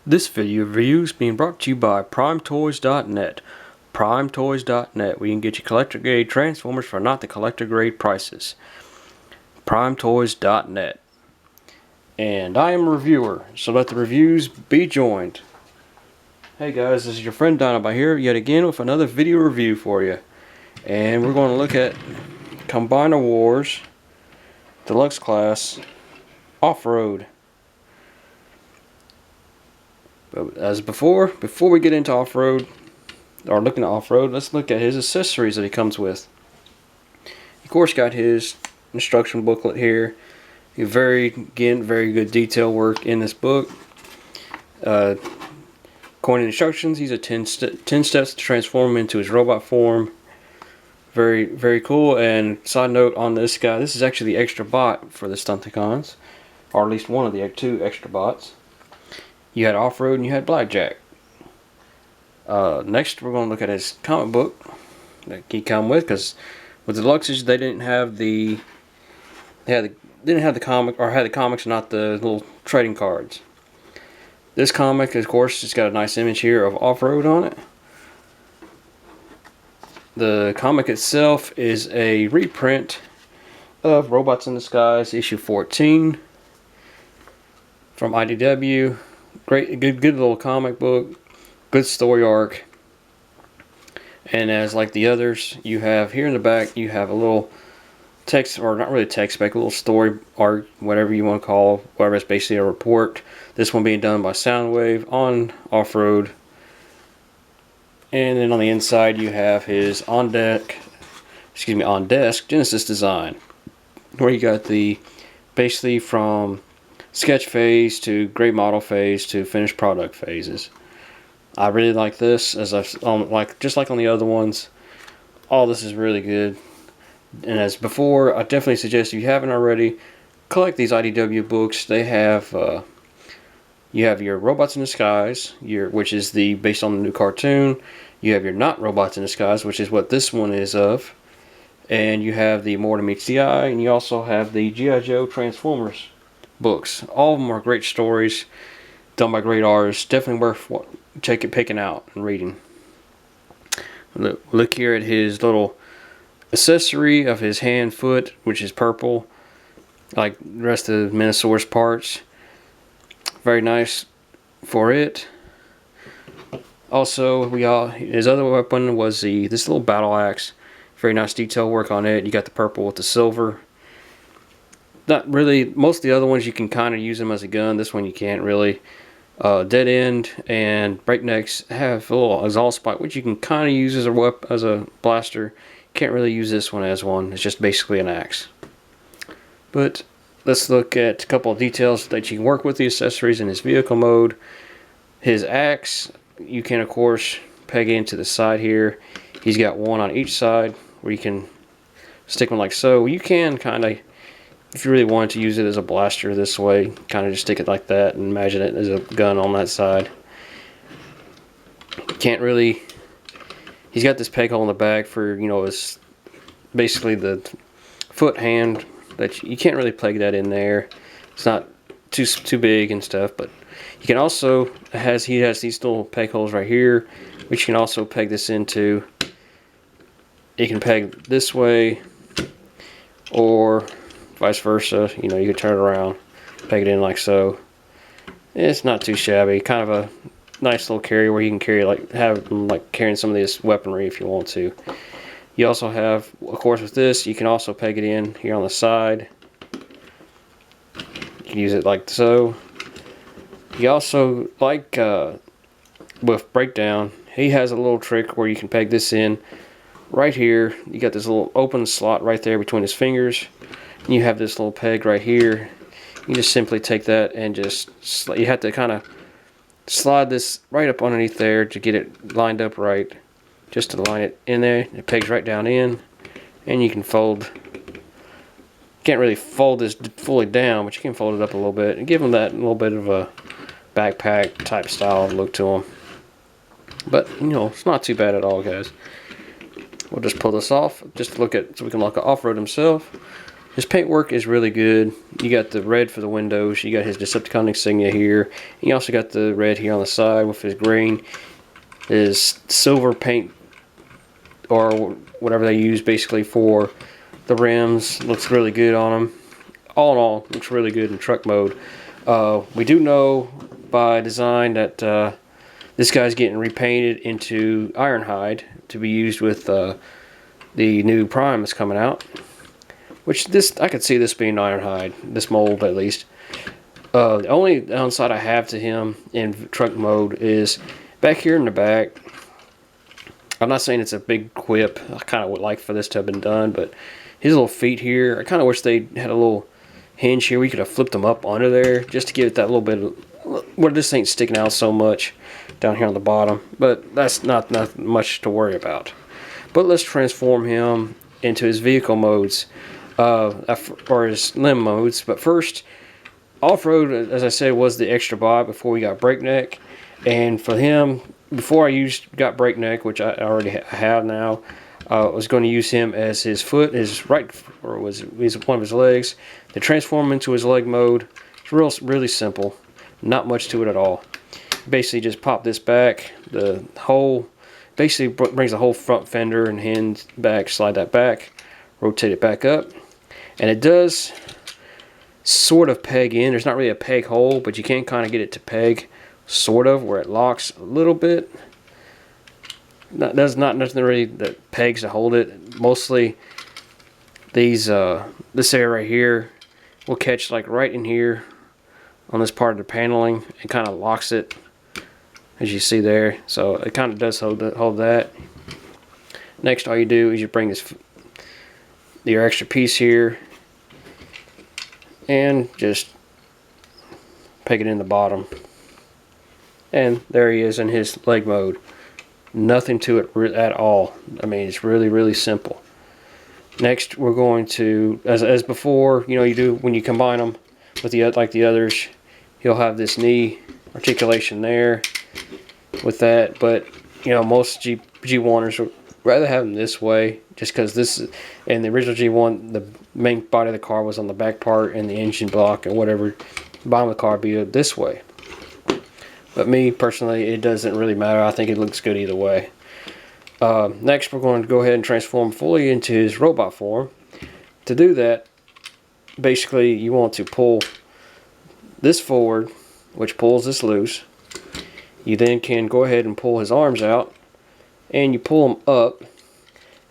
This video review is being brought to you by PrimeToys.net. PrimeToys.net, where you can get your collector grade Transformers for not the collector grade prices. PrimeToys.net. And I am a reviewer, so let the reviews be joined. Hey guys, this is your friend Dinobot here, yet again with another video review for you. And we're going to look at Combiner Wars Deluxe Class Off-Road. But as before we get into off-road, or looking at off-road, let's look at his accessories that he comes with. Of course, got his instruction booklet here. Very good detail work in this book. According to instructions, he's a 10 steps to transform him into his robot form. Very cool. And side note on this guy, this is actually the extra bot for the Stunticons, or at least one of the two extra bots. You had off-road and you had blackjack. Next, we're going to look at his comic book that he come with, because with the Deluxes they didn't have the comic, or had the comics, not the little trading cards. This comic, of course, it's got a nice image here of off-road on it. The comic itself is a reprint of Robots in Disguise issue 14 from IDW. Good little comic book, good story arc. And as like the others, you have here in the back, you have a little text, or not really text, but a little story arc, whatever you want to call, whatever. It's basically a report. This one being done by Soundwave on off-road. And then on the inside, you have his on desk Genesis design, where you got the basically from sketch phase to gray model phase to finished product phases. I really like this, as I've just like on the other ones. All this is really good. And as before, I definitely suggest, if you haven't already, collect these IDW books. They have you have your Robots in Disguise, which is based on the new cartoon. You have your Not Robots in Disguise, which is what this one is of. And you have the More Than Meets the Eye, and you also have the G.I. Joe Transformers books. All of them are great stories, done by great artists. Definitely worth picking out and reading. Look here at his little accessory of his hand foot, which is purple, like the rest of the Minosaurus parts. Very nice for it. Also, his other weapon was this little battle axe. Very nice detail work on it. You got the purple with the silver. Not really. Most of the other ones you can kind of use them as a gun. This one you can't really. Dead End and Breaknecks have a little exhaust pipe, which you can kind of use as a blaster. Can't really use this one as one. It's just basically an axe. But let's look at a couple of details that you can work with the accessories in his vehicle mode. His axe, you can of course peg into the side here. He's got one on each side where you can stick one like so. You can kind of, if you really wanted to use it as a blaster this way, kind of just stick it like that and imagine it as a gun on that side. Can't really. He's got this peg hole in the back for, his basically the foot hand, that you can't really peg that in there. It's not too big and stuff, but you can also he has these little peg holes right here, which you can also peg this into. You can peg this way, or vice versa. You can turn it around, peg it in like so. It's not too shabby. Kind of a nice little carry where you can carry carrying some of this weaponry if you want to. You also have, of course, with this, you can also peg it in here on the side. You can use it like so. You also, with Breakdown, he has a little trick where you can peg this in right here. You got this little open slot right there between his fingers. And you have this little peg right here. You just simply take that and you have to kind of slide this right up underneath there to get it lined up right. Just to line it in there. It pegs right down in. And you can fold. Can't really fold this fully down, but you can fold it up a little bit and give them that little bit of a backpack type style look to them. But, it's not too bad at all, guys. We'll just pull this off just to so we can look at off-road himself. His paintwork is really good. You got the red for the windows. You got his Decepticon insignia here. You also got the red here on the side with his green. His silver paint, or whatever they use basically for the rims, looks really good on him. All in all, looks really good in truck mode. We do know by design that this guy's getting repainted into Ironhide to be used with the new Prime that's coming out. Which I could see this being Ironhide, this mold at least. The only downside I have to him in truck mode is back here in the back. I'm not saying it's a big quip. I kind of would like for this to have been done, but his little feet here, I kind of wish they had a little hinge here. We could have flipped them up under there just to give it that little bit of, where this ain't sticking out so much down here on the bottom. But that's not much to worry about. But let's transform him into his vehicle modes. Or his limb modes. But first, off-road, as I said, was the extra bot before we got breakneck. And for him, before I got breakneck, which I already have now, I was going to use him as his foot, his right, or was one of his legs. To transform him into his leg mode, it's really simple. Not much to it at all. Basically, just pop this back. The whole, basically brings the whole front fender and hinge back. Slide that back. Rotate it back up. And it does sort of peg in. There's not really a peg hole, but you can kind of get it to peg, sort of, where it locks a little bit. There's not nothing really that pegs to hold it. Mostly these this area right here will catch like right in here on this part of the paneling and kind of locks it, as you see there. So it kind of does hold that. Next, all you do is you bring your extra piece here and just peg it in the bottom, and there he is in his leg mode. Nothing to it at all. I mean, it's really simple. Next, we're going to, as before, you know, you do when you combine them with like the others, you'll have this knee articulation there with that. But you know, most G1ers would rather have them this way, just because this is, in the original G1, the main body of the car was on the back part, and the engine block and whatever bottom of the car would be this way. But me personally, it doesn't really matter. I think it looks good either way. Next, we're going to go ahead and transform fully into his robot form. To do that, basically you want to pull this forward, which pulls this loose. You then can go ahead and pull his arms out, and you pull them up,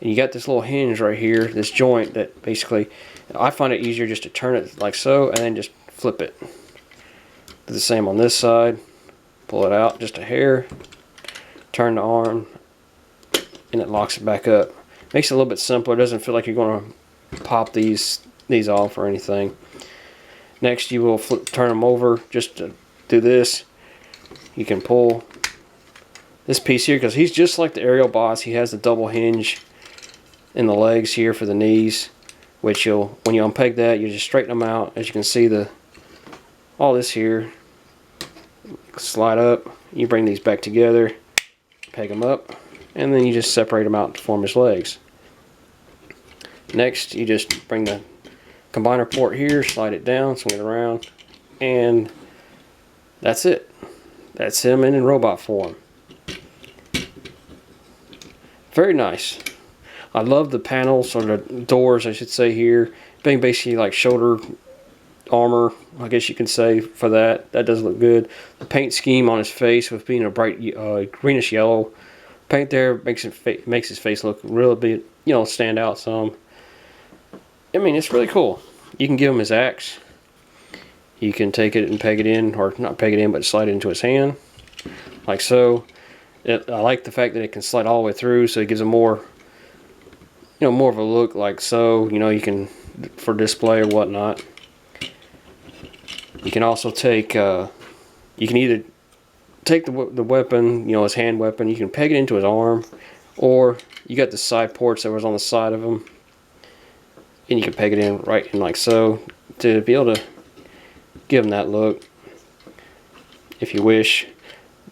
and you got this little hinge right here, this joint that basically, I find it easier just to turn it like so and then just flip it. Do the same on this side. Pull it out just a hair, turn the arm, and it locks it back up. Makes it a little bit simpler. It doesn't feel like you're going to pop these off or anything. Next, you will turn them over just to do this. You can pull this piece here, because he's just like the aerial boss. He has the double hinge in the legs here for the knees, which when you unpeg that, you just straighten them out. As you can see, all this here slide up. You bring these back together, peg them up, and then you just separate them out to form his legs. Next, you just bring the combiner port here, slide it down, swing it around, and that's it. That's him in robot form. Very nice. I love the panels, or the doors I should say here, being basically like shoulder armor, I guess you can say, for that. That does look good. The paint scheme on his face, with being a bright greenish yellow paint there, makes his face look real bit, stand out some. I mean, it's really cool. You can give him his axe. You can take it and peg it in, or not peg it in, but slide it into his hand, like so. I like the fact that it can slide all the way through, so it gives him more of a look like so. You can, for display or whatnot. You can also take, you can either take the weapon, his hand weapon, you can peg it into his arm, or you got the side ports that was on the side of him, and you can peg it in right in like so, to be able to give him that look, if you wish.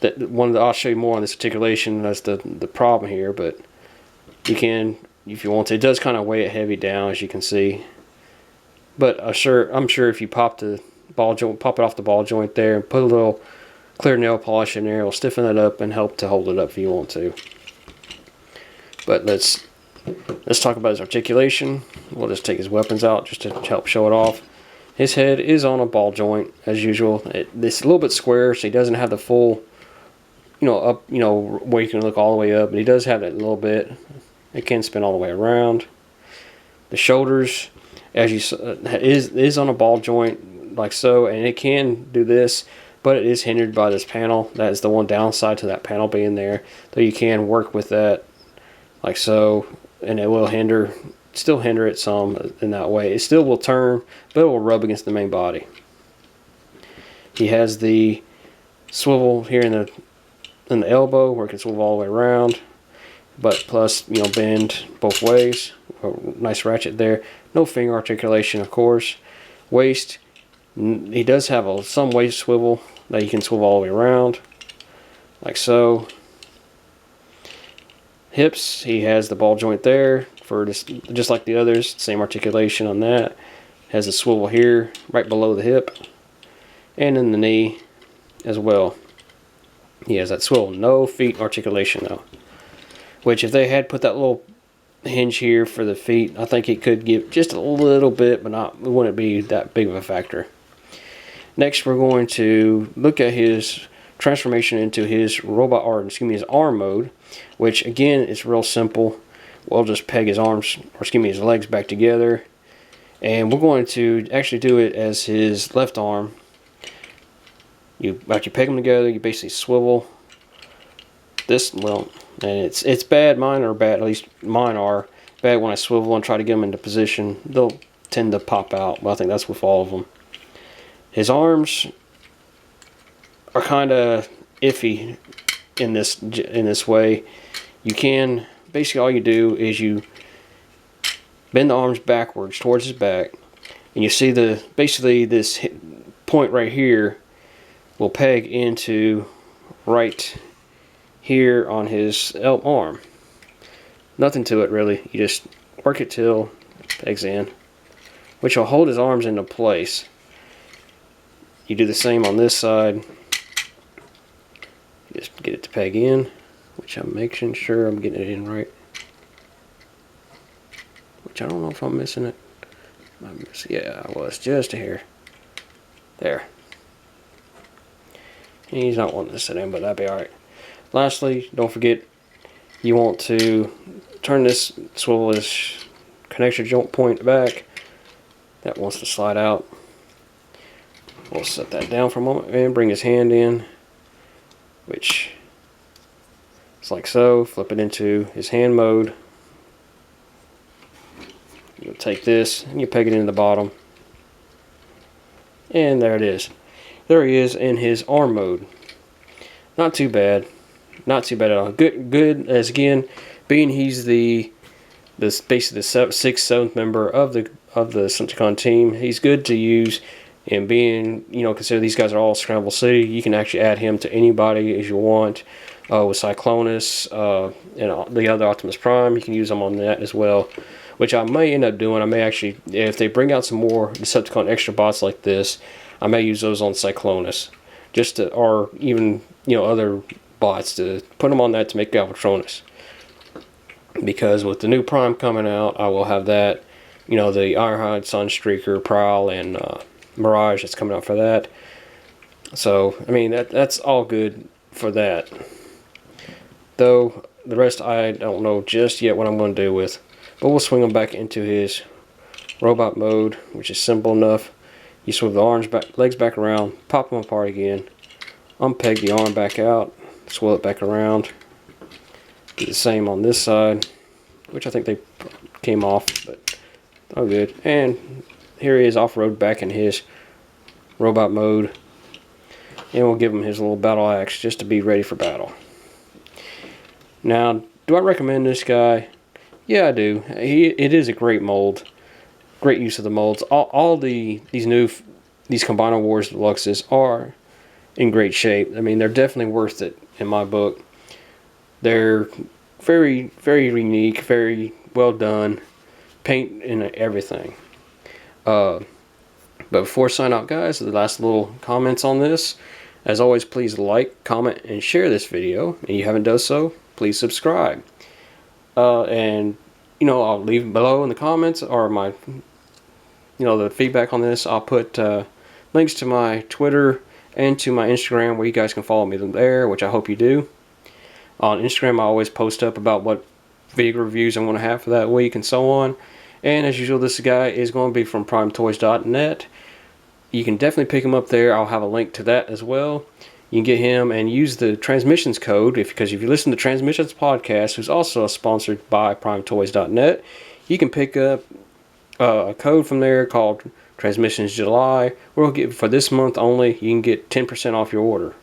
I'll show you more on this articulation. That's the problem here, but you can, if you want to. It does kind of weigh it heavy down, as you can see. But I'm sure if you pop the ball joint, pop it off the ball joint there, and put a little clear nail polish in there, it'll stiffen it up and help to hold it up if you want to. But let's talk about his articulation. We'll just take his weapons out just to help show it off. His head is on a ball joint as usual. It's a little bit square, so he doesn't have the full, up, where you can look all the way up, but he does have that little bit. It can spin all the way around. The shoulders, as you is on a ball joint like so, and it can do this, but it is hindered by this panel. That is the one downside to that panel being there. Though you can work with that like so, and it will still hinder it some in that way. It still will turn, but it will rub against the main body. He has the swivel here in the elbow where it can swivel all the way around, but plus bend both ways. A nice ratchet there. No finger articulation, of course. Waist, he does have some waist swivel that you can swivel all the way around, like so. Hips, he has the ball joint there for just like the others. Same articulation on that. Has a swivel here right below the hip, and in the knee as well. He has that swivel. No feet articulation though. Which if they had put that little hinge here for the feet, I think it could give just a little bit, but it wouldn't be that big of a factor. Next, we're going to look at his transformation into his his arm mode, which again is real simple. We'll just peg his his legs back together, and we're going to actually do it as his left arm. After you peg them together, you basically swivel this. Well, and it's bad. Mine are bad. At least mine are bad when I swivel and try to get them into position. They'll tend to pop out. But I think that's with all of them. His arms are kind of iffy in this way. You can basically, all you do is you bend the arms backwards towards his back, and you see basically this point right here will peg into right here on his arm. Nothing to it really. You just work it till it pegs in, which will hold his arms into place. You do the same on this side. Just get it to peg in, which I'm making sure I'm getting it in right. Which I don't know if I'm missing it. Yeah, I was just a hair. There. He's not wanting to sit in, but that'd be alright. Lastly, don't forget you want to turn this swivel, this connection joint point back. That wants to slide out. We'll set that down for a moment and bring his hand in, which is like so. Flip it into his hand mode. You'll take this and you peg it into the bottom. And there it is. There he is in his arm mode. Not too bad. Not too bad at all. Good as again, being he's basically the 6th, 7th member of the Stunticon team. He's good to use, and being consider these guys are all Scramble City. You can actually add him to anybody as you want. With Cyclonus and the other Optimus Prime, you can use them on that as well. Which I may end up doing. I may actually, if they bring out some more Decepticon extra bots like this, I may use those on Cyclonus, or even other bots to put them on that to make Galvatronus. Because with the new Prime coming out, I will have that, the Ironhide, Sunstreaker, Prowl, and Mirage that's coming out for that. So I mean that's all good for that. Though the rest I don't know just yet what I'm going to do with. But we'll swing him back into his robot mode, which is simple enough. You swivel the legs back around, pop them apart again, unpeg the arm back out, swivel it back around. Do the same on this side, which I think they came off, but all good. And here he is off-road back in his robot mode. And we'll give him his little battle axe just to be ready for battle. Now, do I recommend this guy? Yeah, I do. It is a great mold. Great use of the molds. All these Combiner Wars Deluxes are in great shape. I mean, they're definitely worth it in my book. They're very, very unique, very well done. Paint and everything. But before I sign out, guys, the last little comments on this. As always, please like, comment, and share this video. And if you haven't done so, please subscribe. And I'll leave below in the comments or my, the feedback on this. I'll put links to my Twitter and to my Instagram where you guys can follow me there, which I hope you do. On Instagram, I always post up about what vehicle reviews I'm going to have for that week and so on. And as usual, this guy is going to be from primetoys.net. You can definitely pick him up there. I'll have a link to that as well. You can get him and use the transmissions code because if you listen to Transmissions Podcast, who's also sponsored by primetoys.net, you can pick up a code from there called Transmissions July. We'll get for this month only. You can get 10% off your order.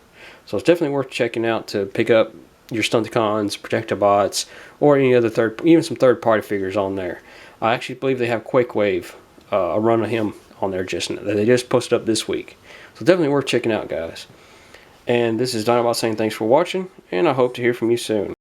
So it's definitely worth checking out to pick up your Stunticons, Protectobots, or any other even some third-party figures on there. I actually believe they have Quake Wave, a run of him on there that they just posted up this week. So definitely worth checking out, guys. And this is Dinobot saying thanks for watching, and I hope to hear from you soon.